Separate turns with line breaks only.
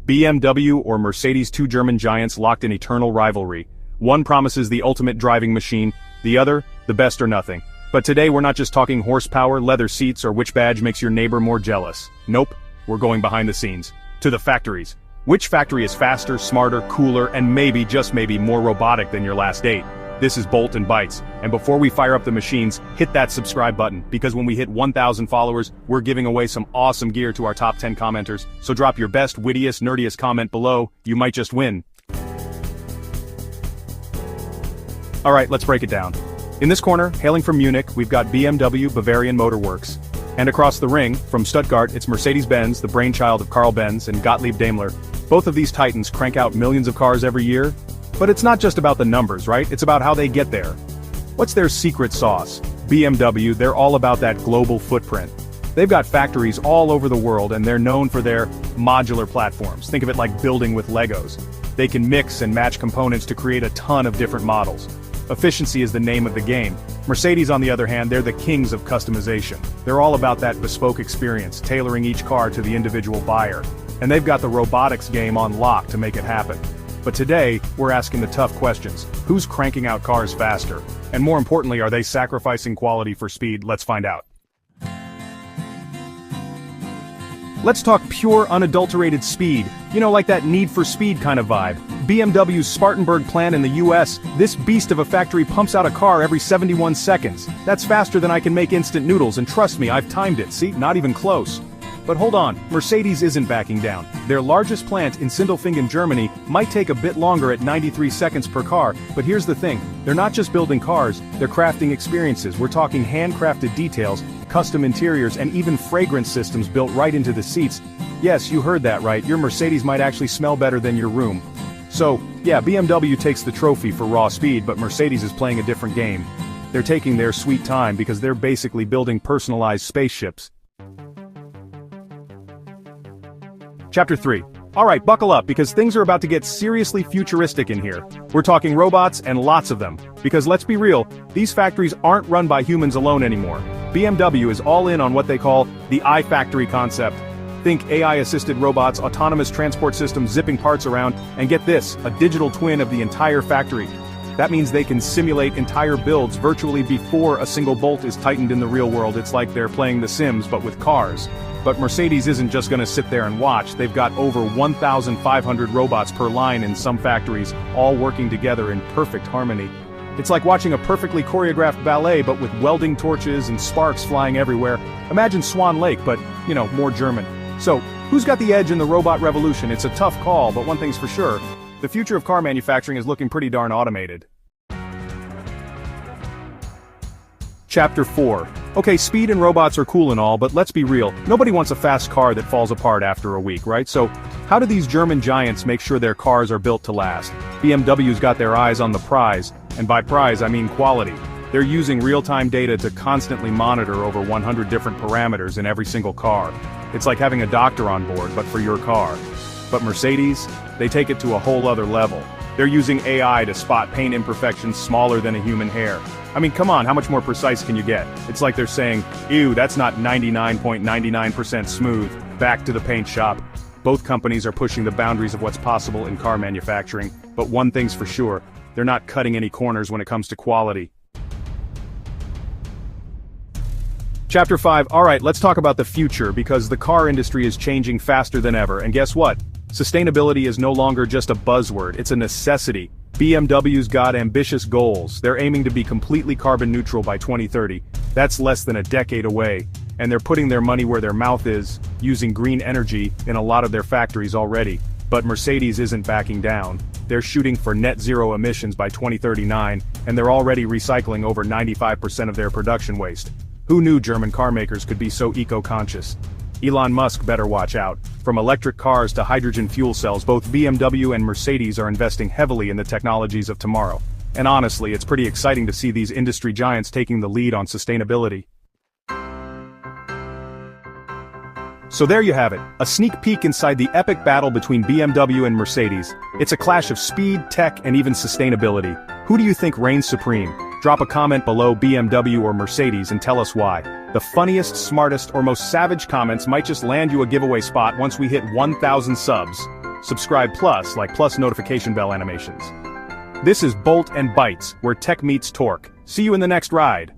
BMW or Mercedes, two German giants locked in eternal rivalry. One promises the ultimate driving machine, the other, the best or nothing. But today we're not just talking horsepower, leather seats, or which badge makes your neighbor more jealous. Nope, we're going behind the scenes. To the factories. Which factory is faster, smarter, cooler, and maybe, just maybe, more robotic than your last date? This is Bolt and Bytes, and before we fire up the machines, hit that subscribe button, because when we hit 1,000 followers, we're giving away some awesome gear to our top 10 commenters, so drop your best, wittiest, nerdiest comment below, you might just win. Alright, let's break it down. In this corner, hailing from Munich, we've got BMW Bavarian Motor Works. And across the ring, from Stuttgart, it's Mercedes-Benz, the brainchild of Carl Benz and Gottlieb Daimler. Both of these titans crank out millions of cars every year. But it's not just about the numbers, right? It's about how they get there. What's their secret sauce? BMW, they're all about that global footprint. They've got factories all over the world and they're known for their modular platforms. Think of it like building with Legos. They can mix and match components to create a ton of different models. Efficiency is the name of the game. Mercedes, on the other hand, they're the kings of customization. They're all about that bespoke experience, tailoring each car to the individual buyer. And they've got the robotics game on lock to make it happen. But today, we're asking the tough questions. Who's cranking out cars faster? And more importantly, are they sacrificing quality for speed? Let's find out. Let's talk pure, unadulterated speed. You know, like that Need for Speed kind of vibe. BMW's Spartanburg plant in the US, this beast of a factory pumps out a car every 71 seconds. That's faster than I can make instant noodles, and trust me, I've timed it, see, not even close. But hold on, Mercedes isn't backing down. Their largest plant in Sindelfingen, Germany, might take a bit longer at 93 seconds per car, but here's the thing, they're not just building cars, they're crafting experiences. We're talking handcrafted details, custom interiors, and even fragrance systems built right into the seats. Yes, you heard that right, your Mercedes might actually smell better than your room. So, yeah, BMW takes the trophy for raw speed, but Mercedes is playing a different game. They're taking their sweet time because they're basically building personalized spaceships. Chapter 3. Alright, buckle up because things are about to get seriously futuristic in here. We're talking robots and lots of them. Because let's be real, these factories aren't run by humans alone anymore. BMW is all in on what they call the iFactory concept. Think AI-assisted robots, autonomous transport systems zipping parts around, and get this, a digital twin of the entire factory. That means they can simulate entire builds virtually before a single bolt is tightened in the real world. It's like they're playing The Sims but with cars. But Mercedes isn't just gonna sit there and watch. They've got over 1,500 robots per line in some factories, all working together in perfect harmony. It's like watching a perfectly choreographed ballet but with welding torches and sparks flying everywhere. Imagine Swan Lake, but, you know, more German. So, who's got the edge in the robot revolution? It's a tough call, but one thing's for sure. The future of car manufacturing is looking pretty darn automated. Chapter 4. Okay, speed and robots are cool and all, but let's be real, nobody wants a fast car that falls apart after a week, right? So, how do these German giants make sure their cars are built to last? BMW's got their eyes on the prize, and by prize I mean quality. They're using real-time data to constantly monitor over 100 different parameters in every single car. It's like having a doctor on board, but for your car. But Mercedes, they take it to a whole other level. They're using AI to spot paint imperfections smaller than a human hair. I mean, come on, how much more precise can you get? It's like they're saying, ew, that's not 99.99% smooth, back to the paint shop. Both companies are pushing the boundaries of what's possible in car manufacturing, but one thing's for sure, they're not cutting any corners when it comes to quality. Chapter 5, alright, let's talk about the future, because the car industry is changing faster than ever, and guess what? Sustainability is no longer just a buzzword, it's a necessity. BMW's got ambitious goals. They're aiming to be completely carbon neutral by 2030. That's less than a decade away. And they're putting their money where their mouth is, using green energy in a lot of their factories already. But Mercedes isn't backing down. They're shooting for net zero emissions by 2039, and they're already recycling over 95% of their production waste. Who knew German car makers could be so eco-conscious? Elon Musk better watch out. From electric cars to hydrogen fuel cells, both BMW and Mercedes are investing heavily in the technologies of tomorrow. And honestly, it's pretty exciting to see these industry giants taking the lead on sustainability. So there you have it, a sneak peek inside the epic battle between BMW and Mercedes. It's a clash of speed, tech, and even sustainability. Who do you think reigns supreme? Drop a comment below BMW or Mercedes and tell us why. The funniest, smartest, or most savage comments might just land you a giveaway spot once we hit 1,000 subs. subscribe plus like plus notification bell animations. This is Bolt and Bytes, where tech meets torque. See you in the next ride.